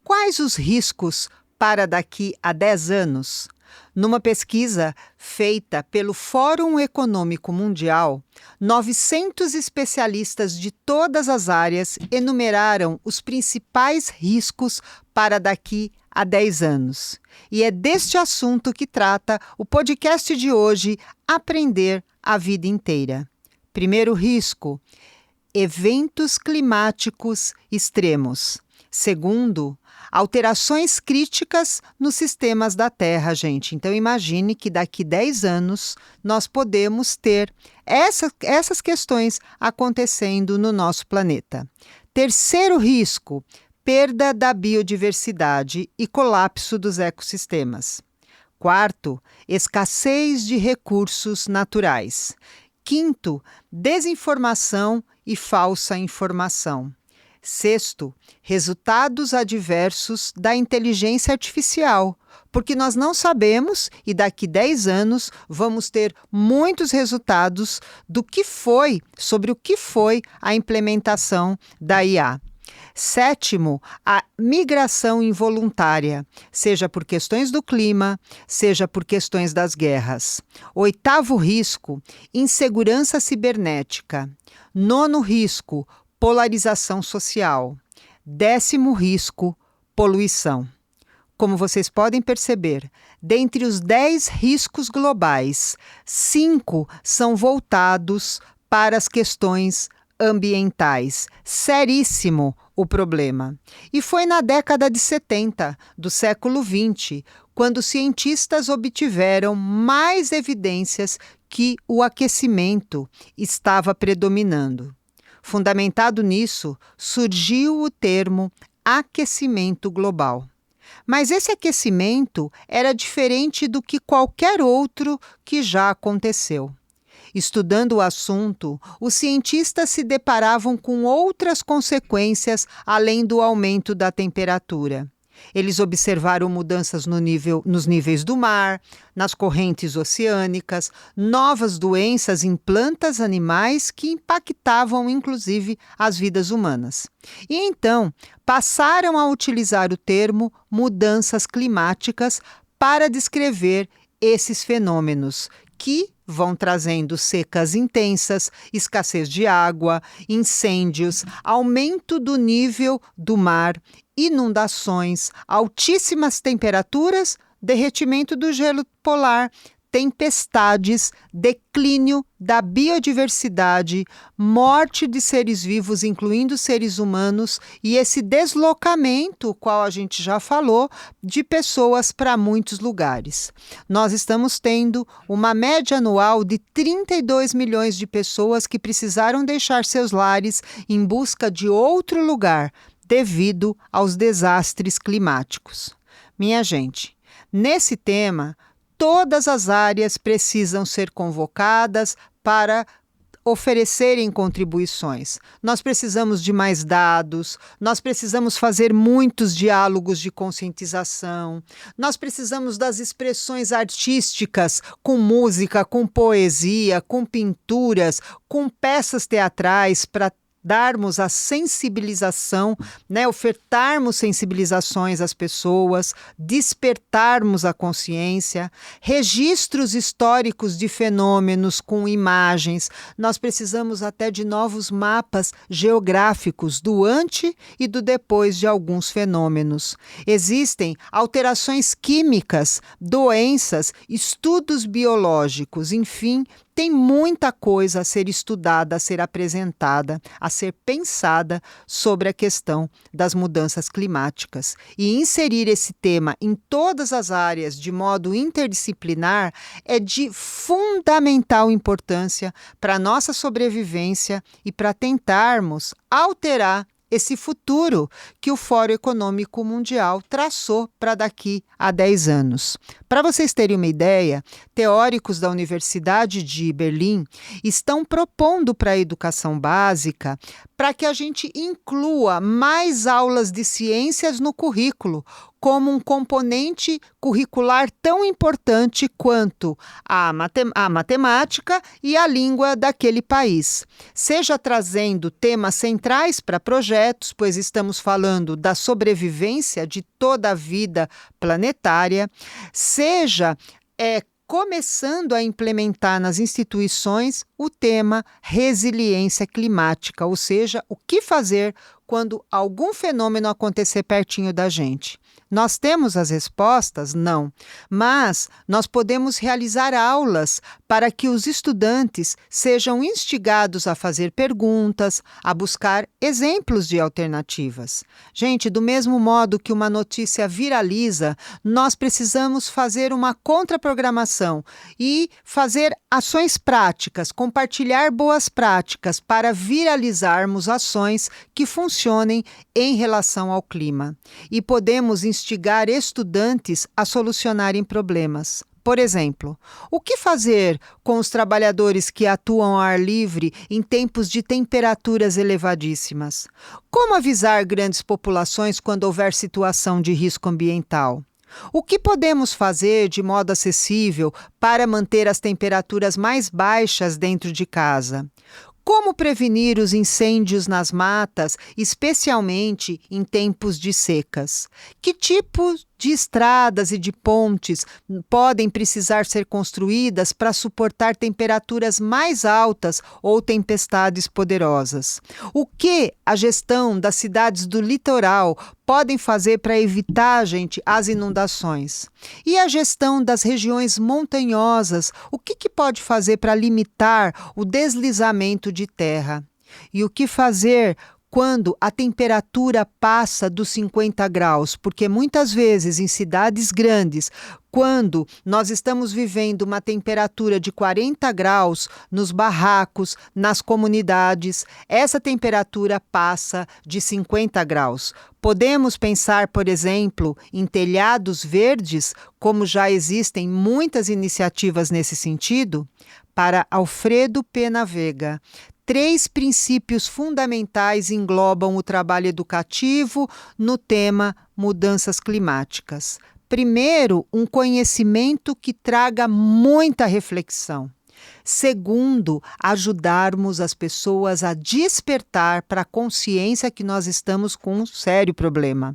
Quais os riscos para daqui a 10 anos? Numa pesquisa feita pelo Fórum Econômico Mundial, 900 especialistas de todas as áreas enumeraram os principais riscos para daqui a 10 anos. E é deste assunto que trata o podcast de hoje, Aprender a Vida Inteira. Primeiro risco: eventos climáticos extremos. Segundo, alterações críticas nos sistemas da Terra, gente. Então, imagine que daqui 10 anos nós podemos ter essas questões acontecendo no nosso planeta. Terceiro risco: perda da biodiversidade e colapso dos ecossistemas. Quarto, escassez de recursos naturais. Quinto, desinformação e falsa informação. Sexto, resultados adversos da inteligência artificial, porque nós não sabemos e daqui 10 anos vamos ter muitos resultados sobre o que foi a implementação da IA. Sétimo, a migração involuntária, seja por questões do clima, seja por questões das guerras. Oitavo risco, insegurança cibernética. Nono risco, polarização social. 10º risco, poluição. Como vocês podem perceber, dentre os 10 riscos globais, 5 são voltados para as questões ambientais. Seríssimo o problema. E foi na década de 70 do século XX, quando cientistas obtiveram mais evidências que o aquecimento estava predominando. Fundamentado nisso, surgiu o termo aquecimento global. Mas esse aquecimento era diferente do que qualquer outro que já aconteceu. Estudando o assunto, os cientistas se deparavam com outras consequências além do aumento da temperatura. Eles observaram mudanças nos níveis do mar, nas correntes oceânicas, novas doenças em plantas animais que impactavam inclusive as vidas humanas. E então passaram a utilizar o termo mudanças climáticas para descrever esses fenômenos que vão trazendo secas intensas, escassez de água, incêndios, aumento do nível do mar, inundações, altíssimas temperaturas, derretimento do gelo polar, tempestades, declínio da biodiversidade, morte de seres vivos, incluindo seres humanos, e esse deslocamento, qual a gente já falou, de pessoas para muitos lugares. Nós estamos tendo uma média anual de 32 milhões de pessoas que precisaram deixar seus lares em busca de outro lugar, devido aos desastres climáticos. Minha gente, nesse tema, todas as áreas precisam ser convocadas para oferecerem contribuições. Nós precisamos de mais dados, nós precisamos fazer muitos diálogos de conscientização, nós precisamos das expressões artísticas, com música, com poesia, com pinturas, com peças teatrais para darmos a sensibilização, ofertarmos sensibilizações às pessoas, despertarmos a consciência, registros históricos de fenômenos com imagens. Nós precisamos até de novos mapas geográficos do antes e do depois de alguns fenômenos. Existem alterações químicas, doenças, estudos biológicos, enfim, tem muita coisa a ser estudada, a ser apresentada, a ser pensada sobre a questão das mudanças climáticas. E inserir esse tema em todas as áreas de modo interdisciplinar é de fundamental importância para a nossa sobrevivência e para tentarmos alterar esse futuro que o Fórum Econômico Mundial traçou para daqui a 10 anos. Para vocês terem uma ideia, teóricos da Universidade de Berlim estão propondo para a educação básica para que a gente inclua mais aulas de ciências no currículo, como um componente curricular tão importante quanto a matemática e a língua daquele país. Seja trazendo temas centrais para projetos, pois estamos falando da sobrevivência de toda a vida planetária, seja começando a implementar nas instituições o tema resiliência climática, ou seja, o que fazer quando algum fenômeno acontecer pertinho da gente. Nós temos as respostas? Não. Mas nós podemos realizar aulas para que os estudantes sejam instigados a fazer perguntas, a buscar exemplos de alternativas. Gente, do mesmo modo que uma notícia viraliza, nós precisamos fazer uma contraprogramação e fazer ações práticas, compartilhar boas práticas para viralizarmos ações que funcionem em relação ao clima. E podemos instigar estudantes a solucionarem problemas. Por exemplo, o que fazer com os trabalhadores que atuam ao ar livre em tempos de temperaturas elevadíssimas? Como avisar grandes populações quando houver situação de risco ambiental? O que podemos fazer de modo acessível para manter as temperaturas mais baixas dentro de casa? Como prevenir os incêndios nas matas, especialmente em tempos de secas? Que tipo de estradas e de pontes podem precisar ser construídas para suportar temperaturas mais altas ou tempestades poderosas? O que a gestão das cidades do litoral podem fazer para evitar, gente, as inundações? E a gestão das regiões montanhosas, o que pode fazer para limitar o deslizamento de terra? E o que fazer quando a temperatura passa dos 50 graus? Porque muitas vezes em cidades grandes, quando nós estamos vivendo uma temperatura de 40 graus nos barracos, nas comunidades, essa temperatura passa de 50 graus. Podemos pensar, por exemplo, em telhados verdes, como já existem muitas iniciativas nesse sentido? Para Alfredo Pena Vega, 3 princípios fundamentais englobam o trabalho educativo no tema mudanças climáticas. Primeiro, um conhecimento que traga muita reflexão. Segundo, ajudarmos as pessoas a despertar para a consciência que nós estamos com um sério problema.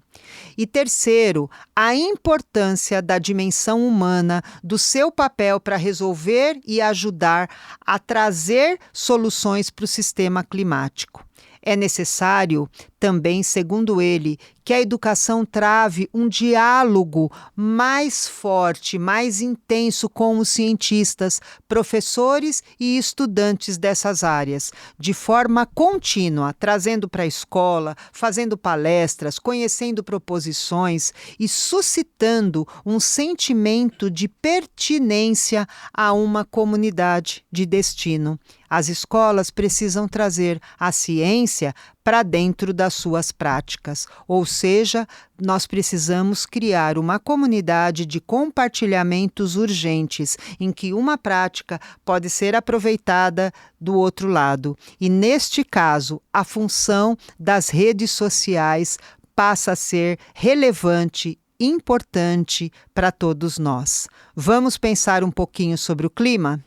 E terceiro, a importância da dimensão humana, do seu papel para resolver e ajudar a trazer soluções para o sistema climático. É necessário também, segundo ele, que a educação trave um diálogo mais forte, mais intenso com os cientistas, professores e estudantes dessas áreas, de forma contínua, trazendo para a escola, fazendo palestras, conhecendo proposições e suscitando um sentimento de pertinência a uma comunidade de destino. As escolas precisam trazer a ciência para dentro das suas práticas, ou seja, nós precisamos criar uma comunidade de compartilhamentos urgentes, em que uma prática pode ser aproveitada do outro lado. E neste caso, a função das redes sociais passa a ser relevante, importante para todos nós. Vamos pensar um pouquinho sobre o clima?